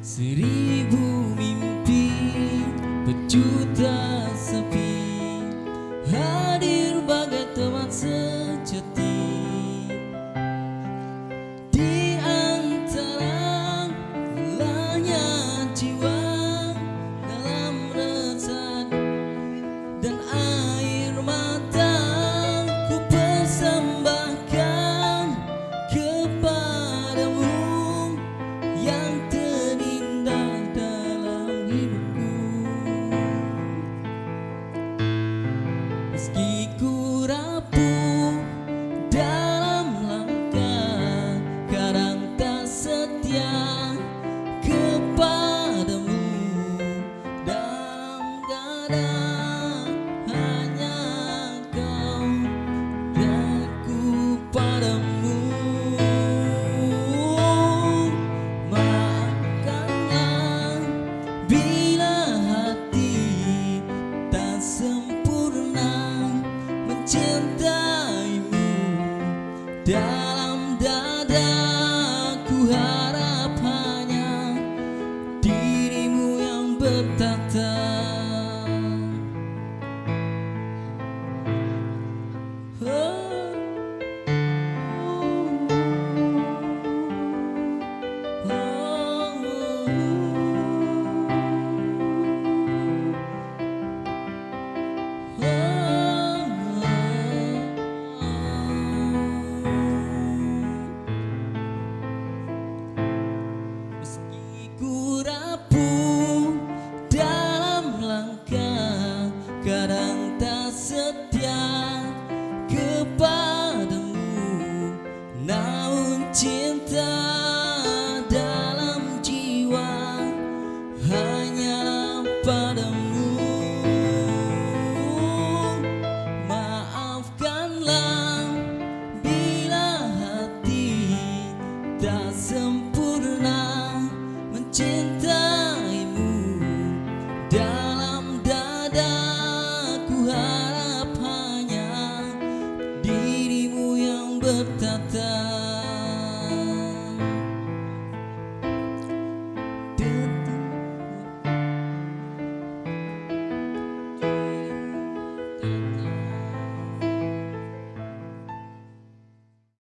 Seribu mimpi, berjuta sepi, hadir bagai teman sejati. Di antara lelahnya jiwa dalam resah dan air mata, ku persembahkan kepadamu yang terindah dalam hidupku. Meski ku rapuh dalam langkah, kadang tak setia kepadamu. Dalam dada hanya kau dan ku padamu. Maafkanlah bila hati tak sempurna mencintaimu. Dalam dada ku harap hanya dirimu yang bertata. Meski ku rapuh dalam langkah, kadang tak setia kepadamu, namun cinta dalam jiwa hanyalah padamu. Maafkanlah bila hati tak sempurna mencintaimu. Dalam dada ku harap hanya dirimu yang bertata.